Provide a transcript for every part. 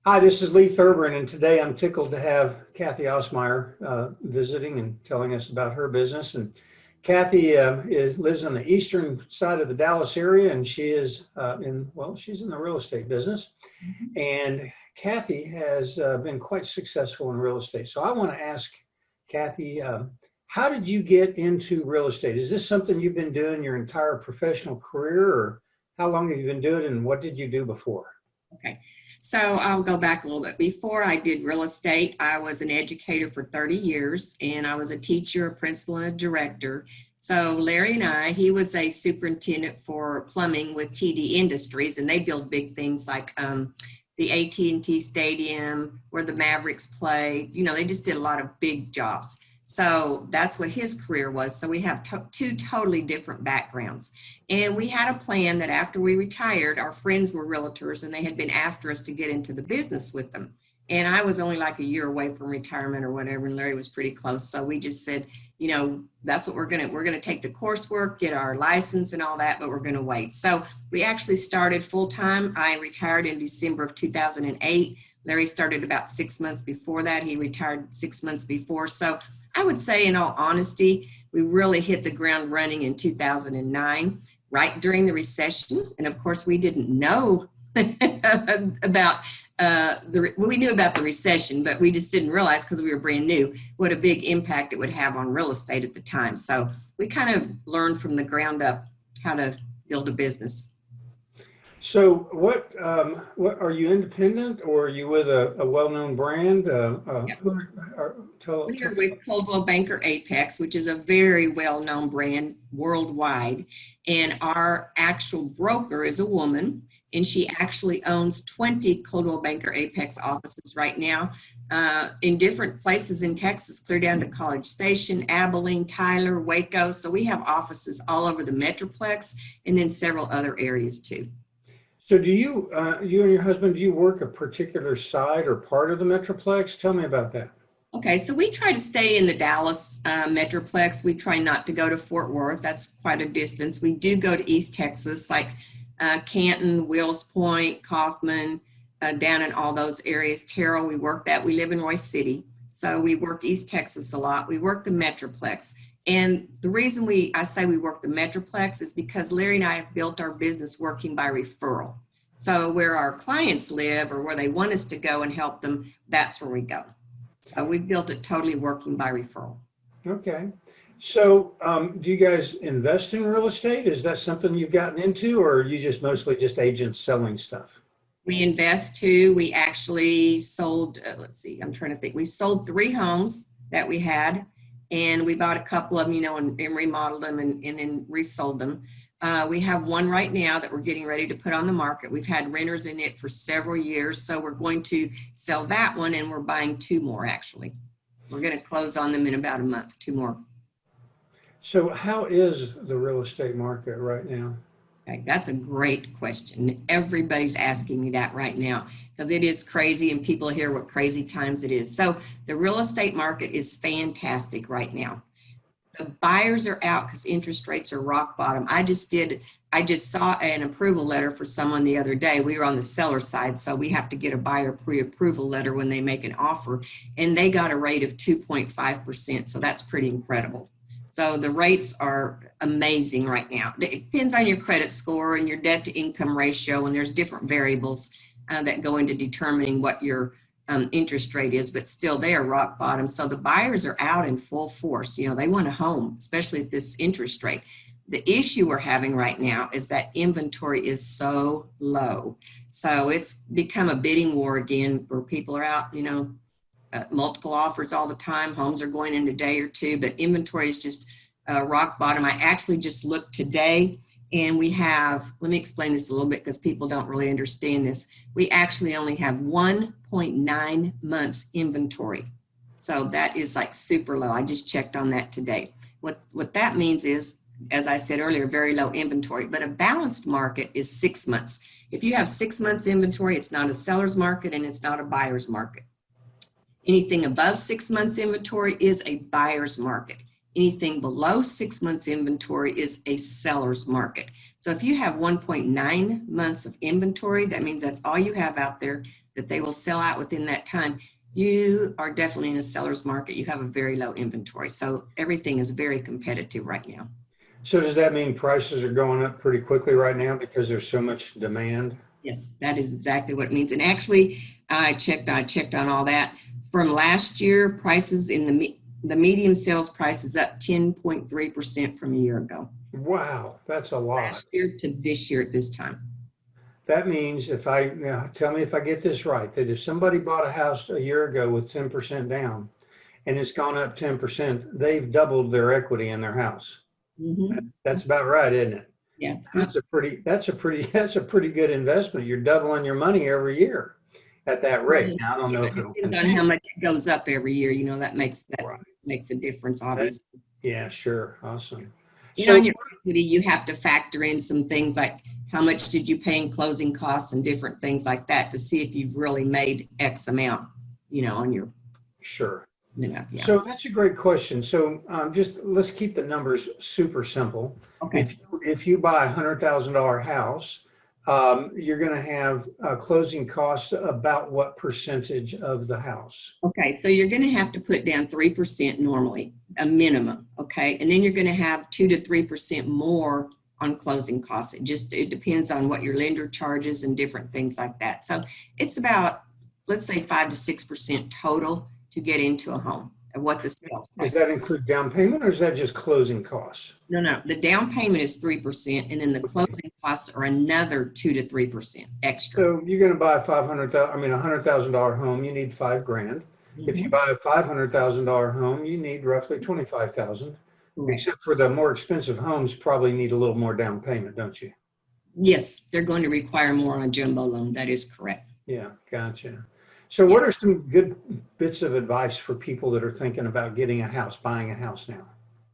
Hi, this is Lee Thurber, and today I'm tickled to have Cathy Ostmeyer visiting and telling us about her business. And Cathy lives on the eastern side of the Dallas area, and she is she's in the real estate business. And Cathy has been quite successful in real estate. So I want to ask Cathy, how did you get into real estate? Is this something you've been doing your entire professional career, or how long have you been doing it, and what did you do before? Okay, so I'll go back a little bit. Before I did real estate, I was an educator for 30 years, and I was a teacher, a principal, and a director. So Larry and he was a superintendent for plumbing with TD Industries, and they build big things like the AT&T Stadium where the Mavericks play. You know, they just did a lot of big jobs. So that's what his career was. So we have two totally different backgrounds. And we had a plan that after we retired, our friends were realtors and they had been after us to get into the business with them. And I was only like a year away from retirement or whatever, and Larry was pretty close. So we just said, you know, that's what we're gonna take the coursework, get our license and all that, but we're gonna wait. So we actually started full time. I retired in December of 2008. Larry started about 6 months before that. He retired 6 months before. So I would say, in all honesty, we really hit the ground running in 2009, right during the recession. And of course, we didn't know about we knew about the recession, but we just didn't realize, because we were brand new, what a big impact it would have on real estate at the time. So we kind of learned from the ground up how to build a business. So what are you independent, or are you with a well-known brand? Yep. We are with Coldwell Banker Apex, which is a very well-known brand worldwide. And our actual broker is a woman, and she actually owns 20 Coldwell Banker Apex offices right now in different places in Texas, clear down to College Station, Abilene, Tyler, Waco. So we have offices all over the Metroplex and then several other areas too. So do you and your husband, do you work a particular side or part of the Metroplex? Tell me about that. Okay, so we try to stay in the Dallas Metroplex. We try not to go to Fort Worth. That's quite a distance. We do go to East Texas, like Canton, Wills Point, Kaufman, down in all those areas. Terrell, we work that. We live in Royce City, so we work East Texas a lot. We work the Metroplex. And the reason I say we work the Metroplex is because Larry and I have built our business working by referral. So where our clients live or where they want us to go and help them, that's where we go. So we built it totally working by referral. Okay. So do you guys invest in real estate? Is that something you've gotten into, or are you just mostly just agents selling stuff? We invest too. We actually sold, I'm trying to think. We sold 3 homes that we had. And we bought a couple of them, you know, and remodeled them and then resold them. We have one right now that we're getting ready to put on the market. We've had renters in it for several years, so we're going to sell that one, and we're buying 2 more actually. We're going to close on them in about a month, 2 more. So how is the real estate market right now? Okay, that's a great question. Everybody's asking me that right now because it is crazy, and people hear what crazy times it is. So the real estate market is fantastic right now. The buyers are out because interest rates are rock bottom. I just saw an approval letter for someone the other day. We were on the seller side, so we have to get a buyer pre-approval letter when they make an offer, and they got a rate of 2.5%. So that's pretty incredible. So the rates are amazing right now. It depends on your credit score and your debt to income ratio, and there's different variables that go into determining what your interest rate is, but still they are rock bottom. So the buyers are out in full force. You know, they want a home, especially at this interest rate. The issue we're having right now is that inventory is so low. So it's become a bidding war again where people are out, you know, multiple offers all the time. Homes are going in a day or two, but inventory is just rock bottom. I actually just looked today, and we have, let me explain this a little bit because people don't really understand this. We actually only have 1.9 months inventory. So that is like super low. I just checked on that today. What that means is, as I said earlier, very low inventory, but a balanced market is 6 months. If you have 6 months inventory, it's not a seller's market and it's not a buyer's market. Anything above 6 months inventory is a buyer's market. Anything below 6 months inventory is a seller's market. So if you have 1.9 months of inventory, that means that's all you have out there. that they will sell out within that time, you are definitely in a seller's market. You have a very low inventory. So everything is very competitive right now. So does that mean prices are going up pretty quickly right now because there's so much demand? Yes, that is exactly what it means. And actually, I checked on all that. From last year, prices in the medium sales price is up 10.3% from a year ago. Wow, that's a lot. Last year to this year at this time. That means tell me if I get this right, that if somebody bought a house a year ago with 10% down and it's gone up 10%, they've doubled their equity in their house. Mm-hmm. That's about right, isn't it? Yeah, That's a pretty good investment. You're doubling your money every year at that rate. Now, I don't know yeah, if it it'll depends on how continue. much it goes up every year. You know, that Right. makes a difference, That- obviously. yeah, sure. Awesome. You know, So in your equity, you have to factor in some things like how much did you pay in closing costs and different things like that to see if you've really made X amount, you know, on your, sure. yeah. So that's a great question. So just let's keep the numbers super simple. Okay. If you buy $100,000 house, you're going to have closing costs about what percentage of the house? Okay. So you're going to have to put down 3% normally, a minimum. Okay. And then you're going to have 2 to 3% more on closing costs. It depends on what your lender charges and different things like that. So it's about, let's say 5 to 6% total to get into a home of what the sales price. Does that include down payment or is that just closing costs? No. The down payment is 3%, and then the closing costs are another 2 to 3% extra. So you're going to buy a $100,000 home, you need $5,000. If you buy a $500,000 home, you need roughly 25,000. Except for the more expensive homes, probably need a little more down payment, don't you? Yes, they're going to require more on a jumbo loan. That is correct. Yeah, gotcha. So what are some good bits of advice for people that are thinking about getting a house, buying a house now?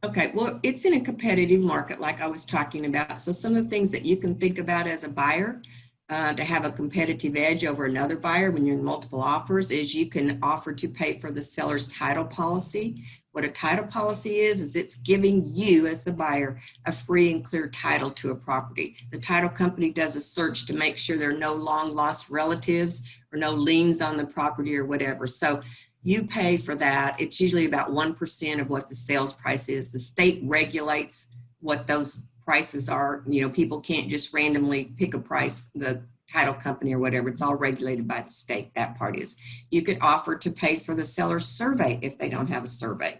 Okay, well, it's in a competitive market like I was talking about. So some of the things that you can think about as a buyer to have a competitive edge over another buyer when you're in multiple offers is you can offer to pay for the seller's title policy. What a title policy is it's giving you as the buyer a free and clear title to a property. The title company does a search to make sure there are no long lost relatives or no liens on the property or whatever. So you pay for that. It's usually about 1% of what the sales price is. The state regulates what those prices are. You know, people can't just randomly pick a price, the title company or whatever. It's all regulated by the state, that part is. You could offer to pay for the seller's survey if they don't have a survey.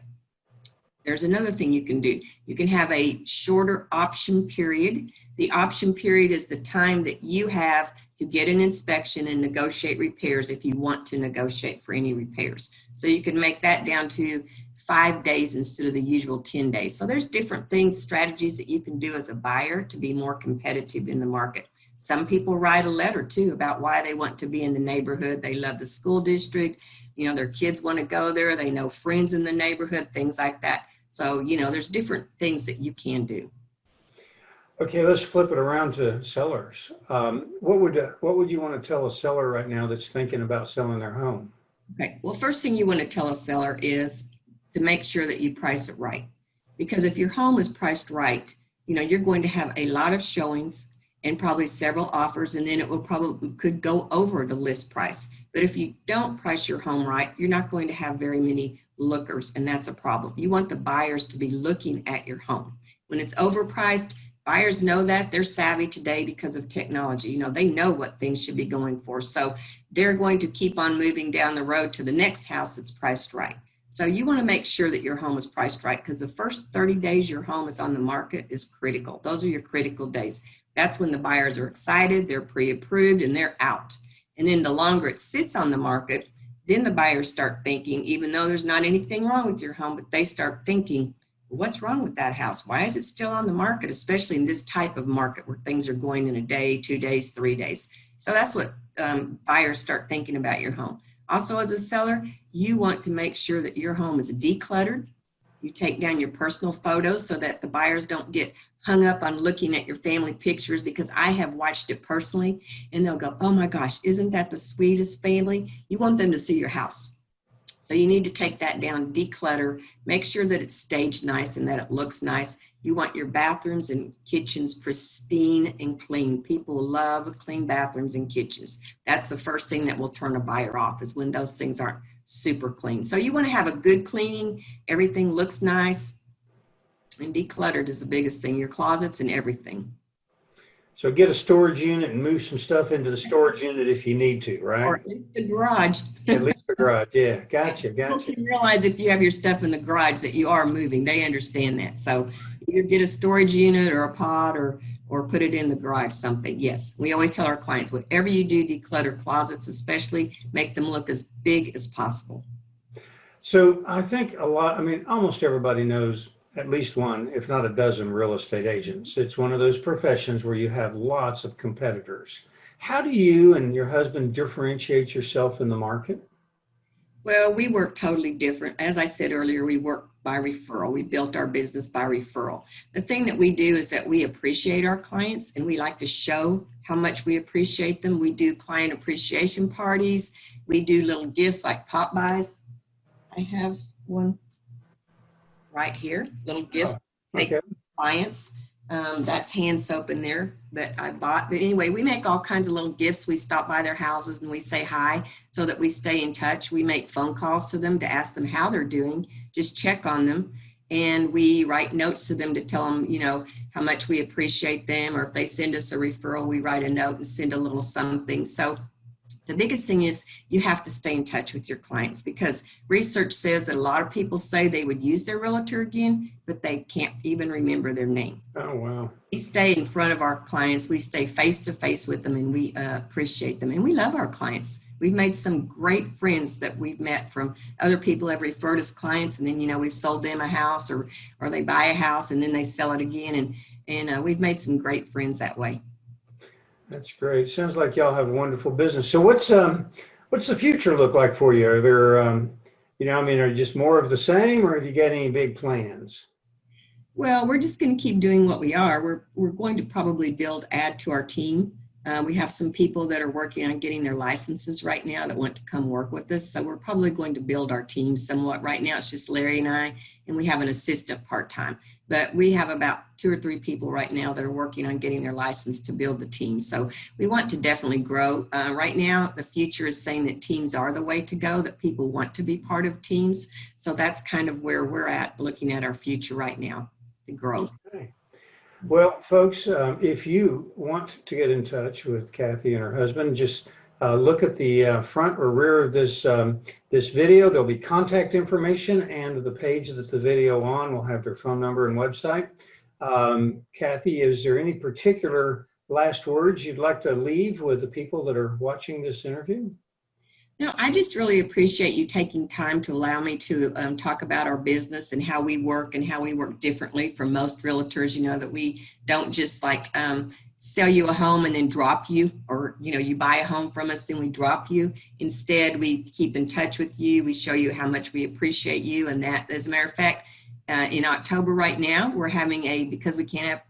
There's another thing you can do. You can have a shorter option period. The option period is the time that you have to get an inspection and negotiate repairs if you want to negotiate for any repairs. So you can make that down to 5 days instead of the usual 10 days. So there's different things, strategies that you can do as a buyer to be more competitive in the market. Some people write a letter too about why they want to be in the neighborhood. They love the school district. You know, their kids want to go there. They know friends in the neighborhood, things like that. So, you know, there's different things that you can do. Okay, let's flip it around to sellers. What would you want to tell a seller right now that's thinking about selling their home? Okay, well, first thing you want to tell a seller is to make sure that you price it right. Because if your home is priced right, you know, you're going to have a lot of showings and probably several offers, and then it will probably could go over the list price. But if you don't price your home right, you're not going to have very many lookers, and that's a problem. You want the buyers to be looking at your home. When it's overpriced, buyers know that. They're savvy today because of technology. You know, they know what things should be going for. So they're going to keep on moving down the road to the next house that's priced right. So you want to make sure that your home is priced right, because the first 30 days your home is on the market is critical. Those are your critical days. That's when the buyers are excited, they're pre-approved, and they're out. And then the longer it sits on the market, then the buyers start thinking, even though there's not anything wrong with your home, but they start thinking, what's wrong with that house? Why is it still on the market, especially in this type of market where things are going in a day, 2 days, 3 days. So that's what buyers start thinking about your home. Also, as a seller, you want to make sure that your home is decluttered. You take down your personal photos so that the buyers don't get hung up on looking at your family pictures, because I have watched it personally and they'll go, oh my gosh, isn't that the sweetest family? You want them to see your house. So you need to take that down, declutter, make sure that it's staged nice and that it looks nice. You want your bathrooms and kitchens pristine and clean. People love clean bathrooms and kitchens. That's the first thing that will turn a buyer off, is when those things aren't super clean. So you want to have a good cleaning, everything looks nice, and decluttered is the biggest thing, your closets and everything. So get a storage unit and move some stuff into the storage unit if you need to, right? Or at least the garage. At least the garage. Yeah, gotcha, People gotcha. can realize if you have your stuff in the garage that you are moving. They understand that. So either get a storage unit or a pod, or put it in the garage, something. Yes, we always tell our clients, whatever you do, declutter closets, especially make them look as big as possible. So I think almost everybody knows at least one, if not a dozen, real estate agents. It's one of those professions where you have lots of competitors. How do you and your husband differentiate yourself in the market? Well, we work totally different. As I said earlier, we work by referral. We built our business by referral. The thing that we do is that we appreciate our clients, and we like to show how much we appreciate them. We do client appreciation parties. We do little gifts like pop buys. I have one right here, little gifts. Okay. Clients. That's hand soap in there that I bought. But anyway, we make all kinds of little gifts. We stop by their houses and we say hi so that we stay in touch. We make phone calls to them to ask them how they're doing, just check on them. And we write notes to them to tell them, how much we appreciate them. Or if they send us a referral, we write a note and send a little something. So the biggest thing is you have to stay in touch with your clients, because research says that a lot of people say they would use their realtor again, but they can't even remember their name. Oh, wow. We stay in front of our clients. We stay face to face with them, and we appreciate them. And we love our clients. We've made some great friends that we've met from other people have referred us clients. And then, we've sold them a house, or they buy a house and then they sell it again. And we've made some great friends that way. That's great. Sounds like y'all have a wonderful business. So what's the future look like for you? Are there, are you just more of the same, or have you got any big plans? Well, we're just going to keep doing what we are. We're going to probably add to our team. We have some people that are working on getting their licenses right now that want to come work with us. So we're probably going to build our team somewhat. Right now, it's just Larry and I, and we have an assistant part-time. But we have about 2 or 3 people right now that are working on getting their license to build the team. So we want to definitely grow. Right now, the future is saying that teams are the way to go, that people want to be part of teams. So that's kind of where we're at, looking at our future right now to grow. Okay. Well, folks, if you want to get in touch with Cathy and her husband, just look at the front or rear of this video. There'll be contact information, and the page that the video on will have their phone number and website. Cathy, is there any particular last words you'd like to leave with the people that are watching this interview? No, I just really appreciate you taking time to allow me to talk about our business and how we work differently from most realtors. That we don't just sell you a home and then drop you, or you buy a home from us, then we drop you. Instead, we keep in touch with you. We show you how much we appreciate you. And that, as a matter of fact, in October right now, we're having because we can't have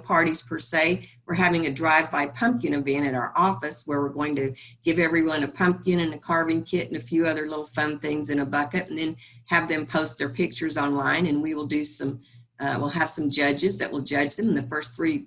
parties per se, we're having a drive-by pumpkin event at our office where we're going to give everyone a pumpkin and a carving kit and a few other little fun things in a bucket, and then have them post their pictures online. And we will do we'll have some judges that will judge them, and the first 3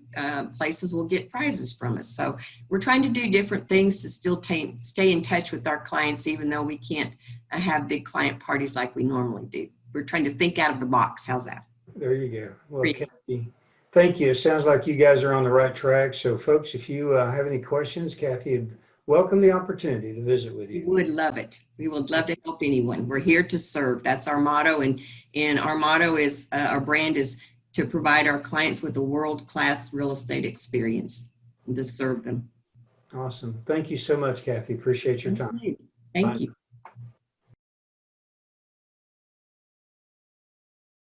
places will get prizes from us. So we're trying to do different things to still stay in touch with our clients, even though we can't have big client parties like we normally do. We're trying to think out of the box. How's that? There you go. Well, Cathy, thank you. It sounds like you guys are on the right track. So, folks, if you have any questions, Cathy would welcome the opportunity to visit with you. We would love it. We would love to help anyone. We're here to serve. That's our motto. And our motto is, our brand is to provide our clients with a world-class real estate experience and to serve them. Awesome. Thank you so much, Cathy. Appreciate your time. Thank you.